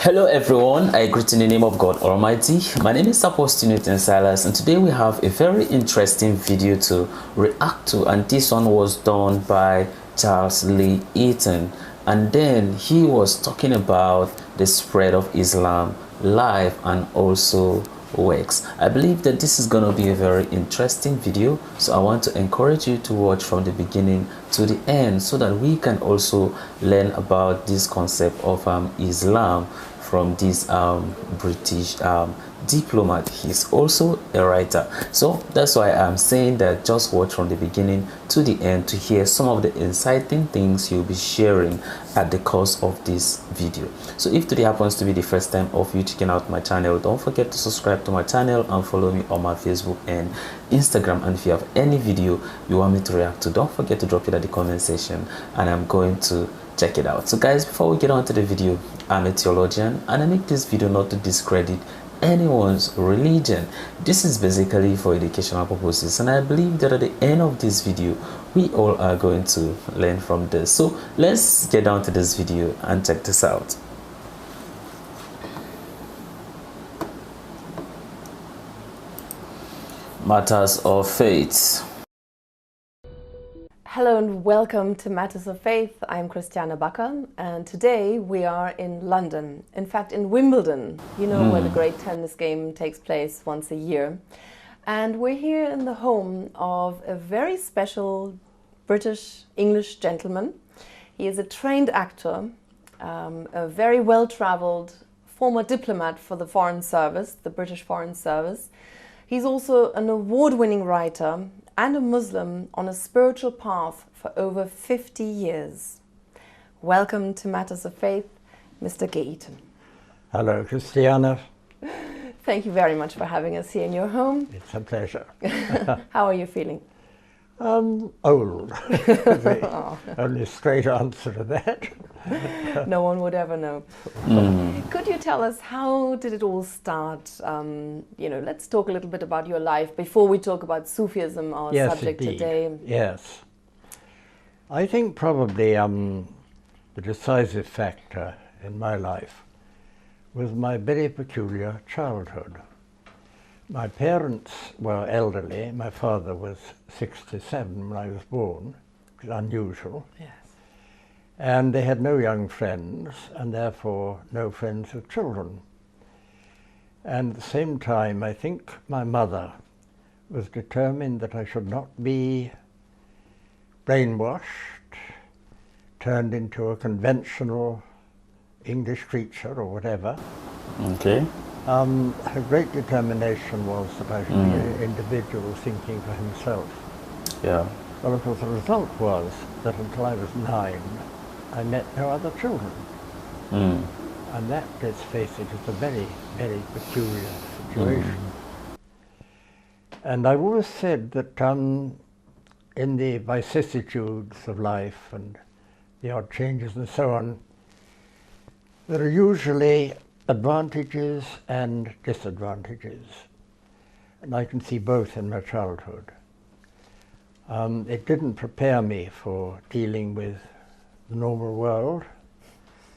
Hello everyone, I greet in the name of God Almighty. My name is Apostle Eaton Silas, and today we have a very interesting video to react to, and this one was done by Charles Lee Eaton, and then he was talking about the spread of Islam live and also works. I believe that this is going to be a very interesting video, so I want to encourage you to watch from the beginning to the end so that we can also learn about this concept of Islam from this British diplomat. He's also a writer, so that's why I'm saying that just watch from the beginning to the end to hear some of the exciting things you'll be sharing at the course of this video. So if today happens to be the first time of you checking out my channel, don't forget to subscribe to my channel and follow me on my Facebook and Instagram. And if you have any video you want me to react to, don't forget to drop it at the comment section and I'm going to check it out. So guys, before we get on to the video, I'm a theologian and I make this video not to discredit anyone's religion. This is basically for educational purposes, and I believe that at the end of this video we all are going to learn from this. So let's get down to this video and check this out. Matters of Faith. Hello and welcome to Matters of Faith. I'm Christiane Bakker, and today we are in London, in fact in Wimbledon, you know, where the great tennis game takes place once a year. And we're here in the home of a very special British-English gentleman. He is a trained actor, a very well-traveled former diplomat for the Foreign Service, the British Foreign Service. He's also an award-winning writer and a Muslim on a spiritual path for over 50 years. Welcome to Matters of Faith, Mr. Eaton. Hello, Christiane. Thank you very much for having us here in your home. It's a pleasure. How are you feeling? Old. The only straight answer to that. No one would ever know. Could you tell us, how did it all start? You know, let's talk a little bit about your life before we talk about Sufism, our subject today. Yes. I think probably the decisive factor in my life was my very peculiar childhood. My parents were elderly. My father was 67 when I was born, which is unusual. Yes. And they had no young friends, and therefore no friends with children. And at the same time, I think my mother was determined that I should not be brainwashed, turned into a conventional English creature or whatever. Okay. Her great determination was that I should be an individual thinking for himself. Yeah. Well, of course, the result was that until I was 9, I met no other children. And that, let's face it, is a very, very peculiar situation. And I've always said that in the vicissitudes of life and the odd changes and so on, there are usually advantages and disadvantages. And I can see both in my childhood. It didn't prepare me for dealing with the normal world,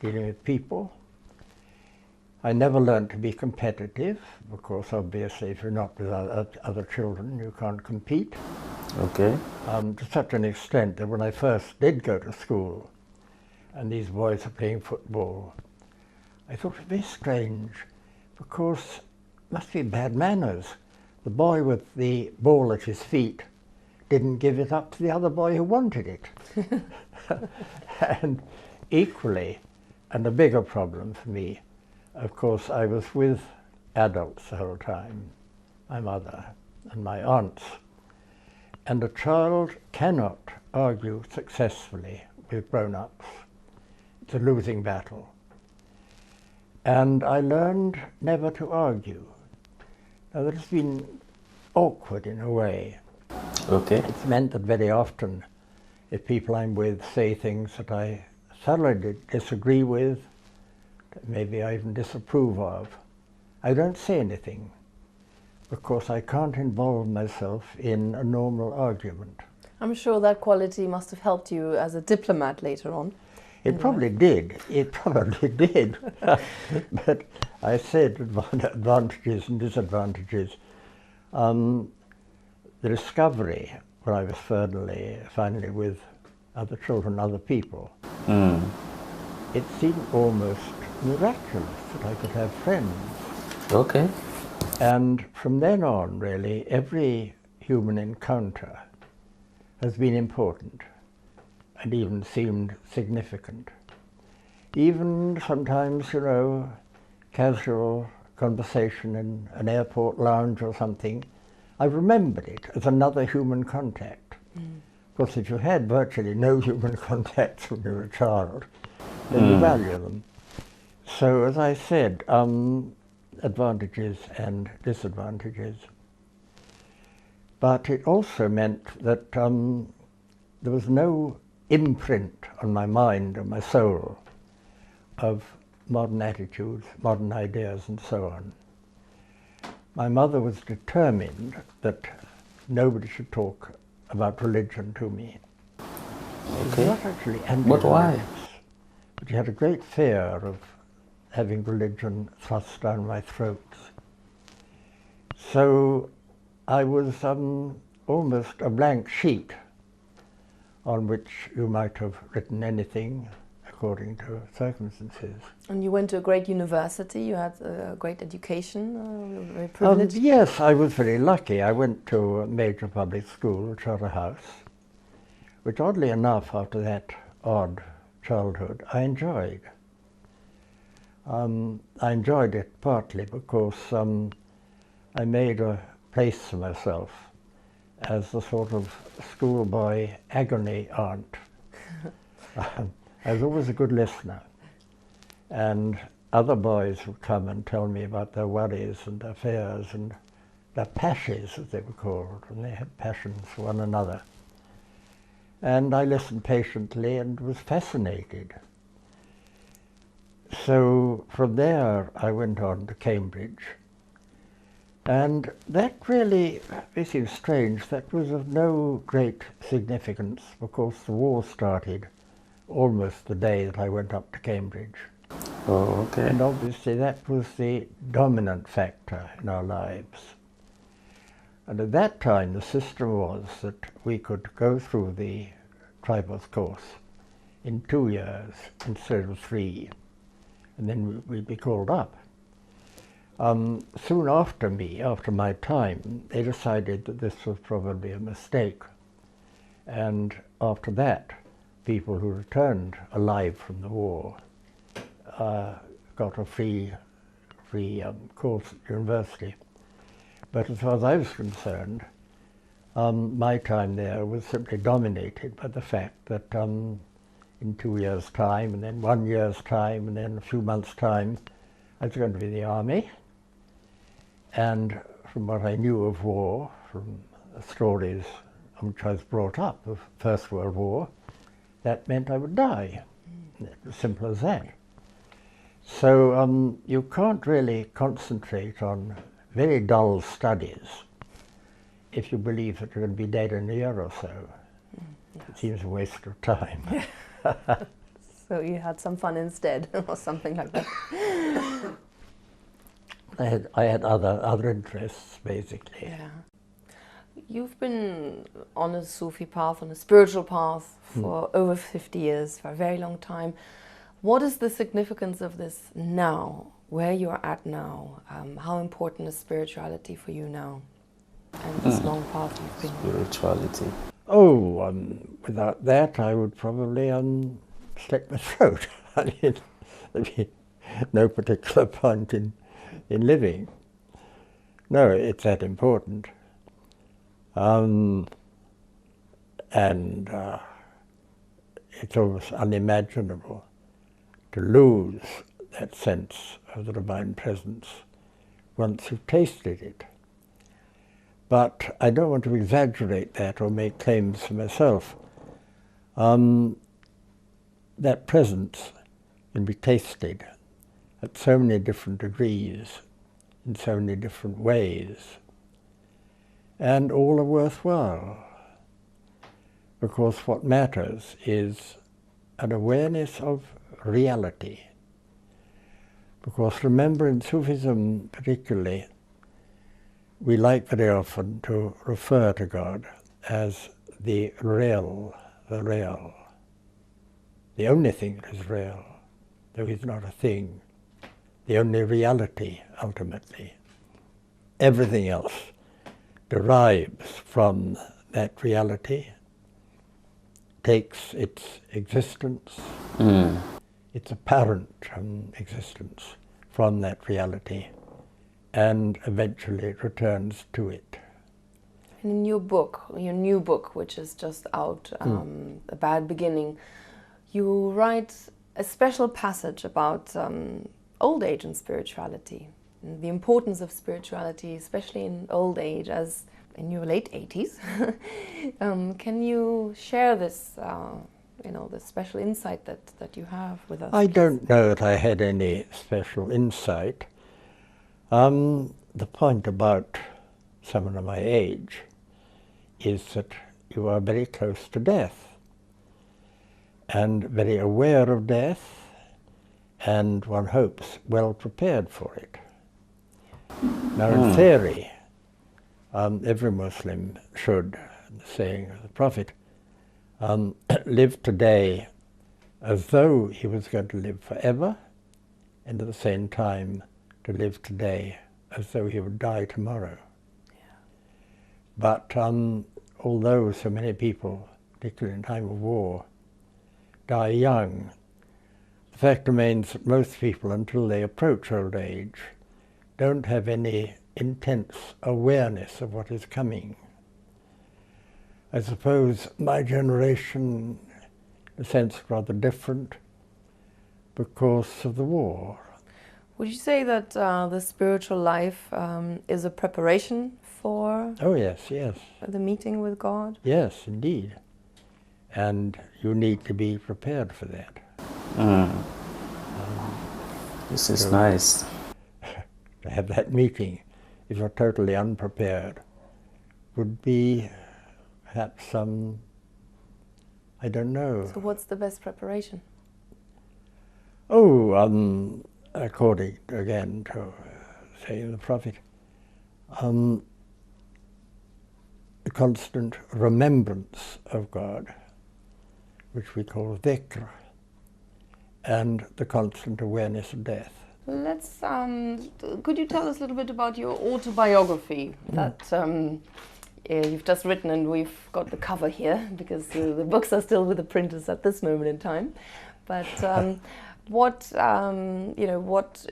dealing with people. I never learned to be competitive, because obviously if you're not with other children, you can't compete. Okay. To such an extent that when I first did go to school, and these boys were playing football, I thought it was very strange, because it must be bad manners. The boy with the ball at his feet didn't give it up to the other boy who wanted it. And equally, and a bigger problem for me, of course, I was with adults the whole time, my mother and my aunts. And a child cannot argue successfully with grown-ups. It's a losing battle. And I learned never to argue. Now, that has been awkward in a way. Okay. It's meant that very often, if people I'm with say things that I thoroughly disagree with, that maybe I even disapprove of, I don't say anything, because I can't involve myself in a normal argument. I'm sure that quality must have helped you as a diplomat later on. It probably did. It probably did. But I said advantages and disadvantages. The discovery when I was finally with other children, other people, it seemed almost miraculous that I could have friends. Okay. And from then on, really, every human encounter has been important and even seemed significant. Even sometimes, you know, casual conversation in an airport lounge or something, I've remembered it as another human contact. Of course, if you had virtually no human contacts when you were a child, then you value them. So, as I said, advantages and disadvantages. But it also meant that there was no imprint on my mind or my soul of modern attitudes, modern ideas, and so on. My mother was determined that nobody should talk about religion to me. She was not actually anti-religious, but why? but she had a great fear of having religion thrust down my throat. So I was almost a blank sheet on which you might have written anything according to circumstances. And you went to a great university, you had a great education, you were very privileged? Yes, I was very lucky. I went to a major public school, Charterhouse, which oddly enough, after that odd childhood, I enjoyed. I enjoyed it partly because I made a place for myself as a sort of schoolboy agony aunt. I was always a good listener, and other boys would come and tell me about their worries and their fears and their passions, as they were called, and they had passions for one another. And I listened patiently and was fascinated. So from there I went on to Cambridge, and that really, it seems strange, that was of no great significance because the war started almost the day that I went up to Cambridge. Oh, okay. And obviously that was the dominant factor in our lives. And at that time the system was that we could go through the tripos course in 2 years instead of 3, and then we'd be called up. Soon after my time, they decided that this was probably a mistake. And after that, people who returned alive from the war got a free course at university. But as far as I was concerned, my time there was simply dominated by the fact that in 2 years' time, and then 1 year's time, and then a few months' time, I was going to be in the army. And from what I knew of war, from stories on which I was brought up of First World War, that meant I would die. As simple as that. So you can't really concentrate on very dull studies if you believe that you're going to be dead in a year or so. Yes. It seems a waste of time. So you had some fun instead, or something like that. I had other interests, basically. Yeah. You've been on a Sufi path, on a spiritual path for over 50 years, for a very long time. What is the significance of this now, where you're at now? How important is spirituality for you now, and this long path you've been on? Spirituality. Oh, without that I would probably slit my throat. I mean, there'd be no particular point in living. No, it's that important. And it's almost unimaginable to lose that sense of the divine presence once you've tasted it. But I don't want to exaggerate that or make claims for myself. That presence can be tasted at so many different degrees, in so many different ways, and all are worthwhile, because what matters is an awareness of reality. Because remember, in Sufism particularly, we like very often to refer to God as the real, the real. The only thing that is real, though he's not a thing. The only reality, ultimately. Everything else derives from that reality, takes its existence, its apparent existence from that reality, and eventually returns to it. In your book, your new book, which is just out, A Bad Beginning, you write a special passage about old age and spirituality, and the importance of spirituality, especially in old age, as in your late 80s. Can you share this, this special insight that you have with us? I don't know that I had any special insight. The point about someone of my age is that you are very close to death and very aware of death, and one hopes well prepared for it. Now, in theory, every Muslim should, in the saying of the Prophet, live today as though he was going to live forever, and at the same time to live today as though he would die tomorrow. Yeah. But although so many people, particularly in time of war, die young, the fact remains that most people, until they approach old age, don't have any intense awareness of what is coming. I suppose my generation, in a sense, rather different because of the war. Would you say that the spiritual life is a preparation for Oh yes, yes. the meeting with God? Yes, indeed. And you need to be prepared for that. This is nice. To have that meeting, if you're totally unprepared, would be perhaps some, I don't know. So what's the best preparation? Oh, according again to saying the Prophet, the constant remembrance of God, which we call dhikr, and the constant awareness of death. Let's. Could you tell us a little bit about your autobiography that you've just written, and we've got the cover here because the books are still with the printers at this moment in time. But what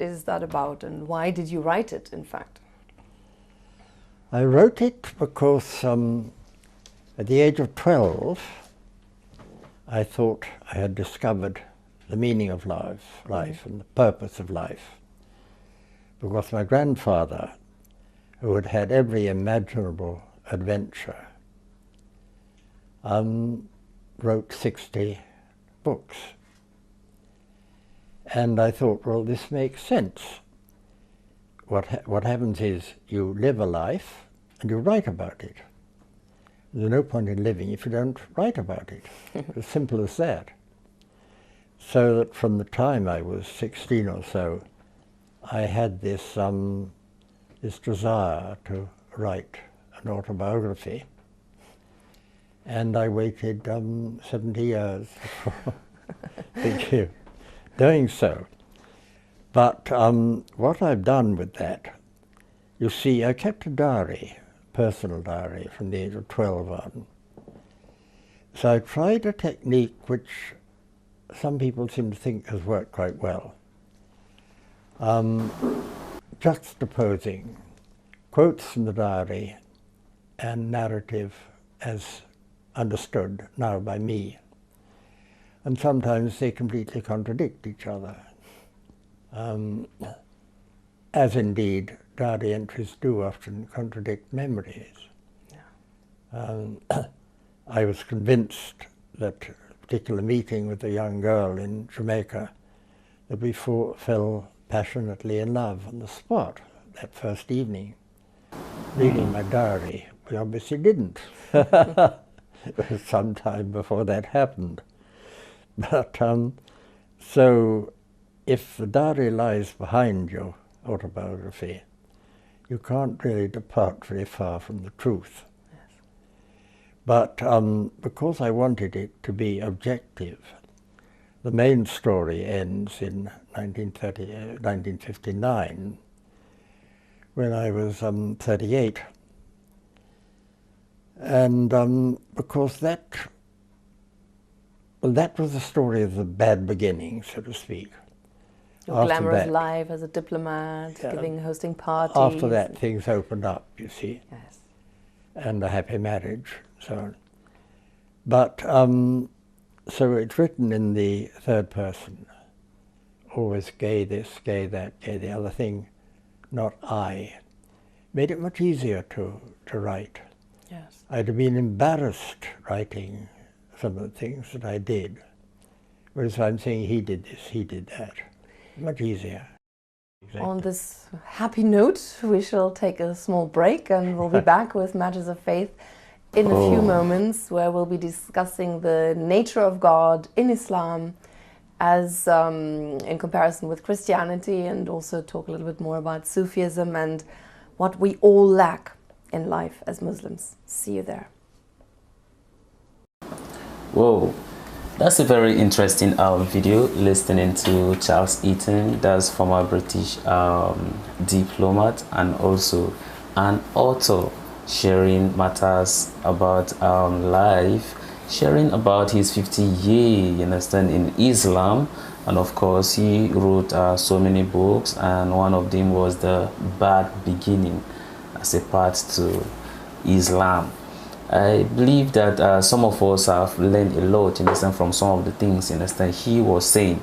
is that about, and why did you write it? In fact, I wrote it because at the age of 12, I thought I had discovered the meaning of life and the purpose of life. Because my grandfather, who had had every imaginable adventure, wrote 60 books. And I thought, well, this makes sense. What happens is you live a life and you write about it. There's no point in living if you don't write about it. As simple as that. So that from the time I was 16 or so, I had this desire to write an autobiography, and I waited 70 years before doing so. But what I've done with that, you see, I kept a diary, personal diary, from the age of 12 on. So I tried a technique which some people seem to think has worked quite well. Juxtaposing quotes from the diary and narrative as understood now by me. And sometimes they completely contradict each other, as indeed diary entries do often contradict memories. Yeah. I was convinced that a particular meeting with a young girl in Jamaica, that we fell passionately in love on the spot that first evening. Reading my diary, we obviously didn't. It was some time before that happened. But so if the diary lies behind your autobiography, you can't really depart very far from the truth. Yes. But because I wanted it to be objective, the main story ends in 1959, when I was 38. And because that was the story of the bad beginning, so to speak. Your glamorous life as a diplomat, hosting parties. After that, things opened up, you see. Yes. And a happy marriage, so on. But, so it's written in the third person. Always gay this, gay that, gay the other thing, not I. Made it much easier to write. Yes. I'd have been embarrassed writing some of the things that I did. Whereas I'm saying he did this, he did that. Much easier. Exactly. On this happy note, we shall take a small break and we'll be back with Matters of Faith in a few moments, where we'll be discussing the nature of God in Islam as in comparison with Christianity, and also talk a little bit more about Sufism and what we all lack in life as Muslims. See you there. Whoa, that's a very interesting video, listening to Charles Eaton, that's former British diplomat and also an author, sharing matters about life, sharing about his 50-year, you understand, in Islam. And of course, he wrote so many books, and one of them was The Bad Beginning, as a part to Islam. I believe that some of us have learned a lot, you understand, from some of the things, you understand, he was saying.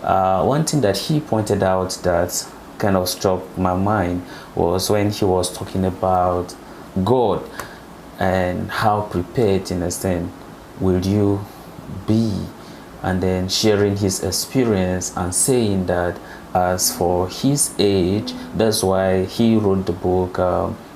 One thing that he pointed out that kind of struck my mind was when he was talking about God and how prepared, you understand, will you be, and then sharing his experience and saying that as for his age, that's why he wrote the book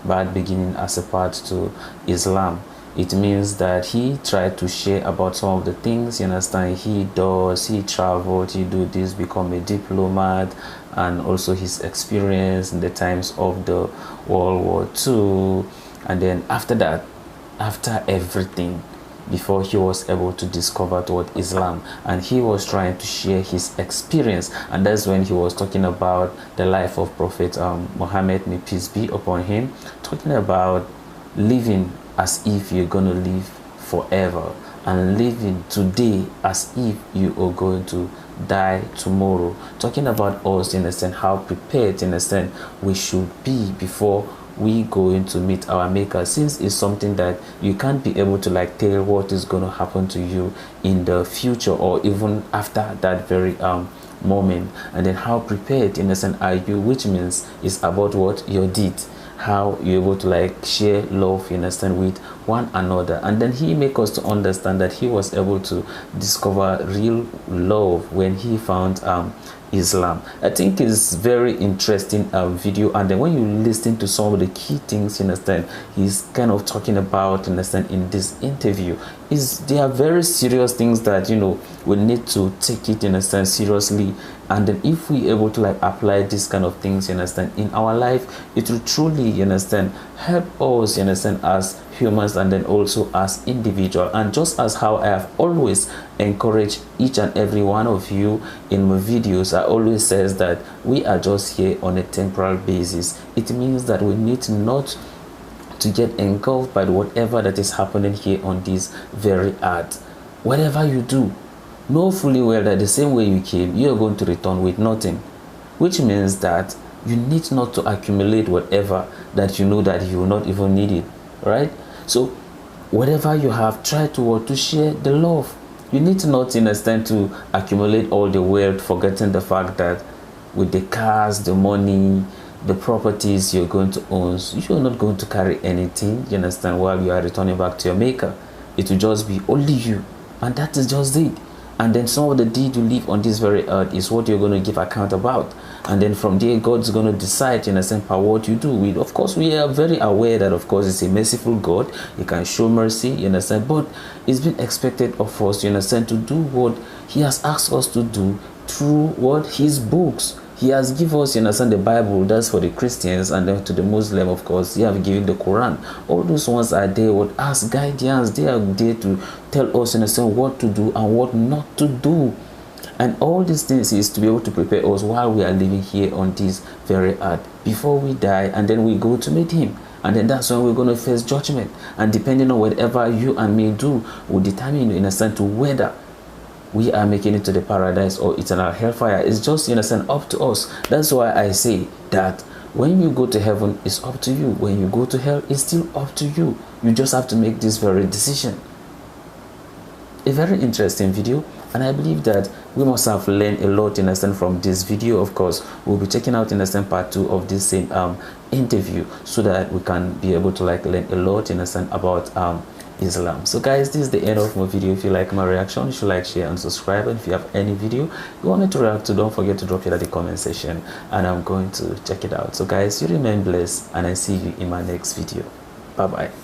Bad Beginning as a part to Islam. It means that he tried to share about some of the things, you understand, he does, he traveled, he do this, become a diplomat, and also his experience in the times of the World War II. And then after that, after everything, before he was able to discover what Islam, and he was trying to share his experience, and that's when he was talking about the life of Prophet Muhammad, may peace be upon him, talking about living as if you're going to live forever, and living today as if you are going to die tomorrow, talking about us, in a sense, how prepared, in a sense, we should be before we going to meet our maker, since it's something that you can't be able to like tell what is going to happen to you in the future or even after that very moment. And then how prepared, in a sense, are you, which means it's about what your deed, how you're able to like share love, you understand, with one another. And then he make us to understand that he was able to discover real love when he found Islam. I think it's very interesting video, and then when you listen to some of the key things, you understand, he's kind of talking about, understand, in this interview, is they are very serious things that, you know, we need to take it, in a sense, seriously. And then if we able to like apply this kind of things, you understand, in our life, it will truly, you understand, help us, you understand, as humans, and then also as individual. And just as how I have always encouraged each and every one of you in my videos, I always says that we are just here on a temporal basis. It means that we need not to get engulfed by whatever that is happening here on this very earth. Whatever you do, know fully well that the same way you came, you are going to return with nothing, which means that you need not to accumulate whatever that you know that you will not even need it, right? So whatever you have, try to share the love. You need not, understand, to accumulate all the wealth, forgetting the fact that with the cars, the money, the properties you're going to own, you're not going to carry anything, you understand, while you are returning back to your maker. It will just be only you, and that is just it. And then some of the deed you live on this very earth is what you're going to give account about. and then from there God's going to decide, you understand, by what you do. Of course, we are very aware that of course it's a merciful God. He can show mercy, you understand, but it's been expected of us, you understand, to do what he has asked us to do through what his books. He has given us, you understand, the Bible. That's for the Christians, and then to the Muslim, of course, he have given the Quran. All those ones are there with us guidance. They are there to tell us, you understand, what to do and what not to do. And all these things is to be able to prepare us while we are living here on this very earth, before we die, and then we go to meet him. And then that's when we're going to face judgment. And depending on whatever you and me do will determine, you understand, to whether we are making it to the paradise or eternal hellfire. It's just, you understand, up to us. That's why I say that when you go to heaven, it's up to you. When you go to hell, it's still up to you. You just have to make this very decision. A very interesting video, and I believe that we must have learned a lot, you understand, from this video. Of course, we'll be checking out, you understand, part 2 of this same interview, so that we can be able to like learn a lot, you understand, about Islam. So guys, this is the end of my video. If you like my reaction, you should like, share and subscribe. And if you have any video you wanted to react to, don't forget to drop it at the comment section, and I'm going to check it out. So guys, you remain blessed, and I see you in my next video. Bye bye.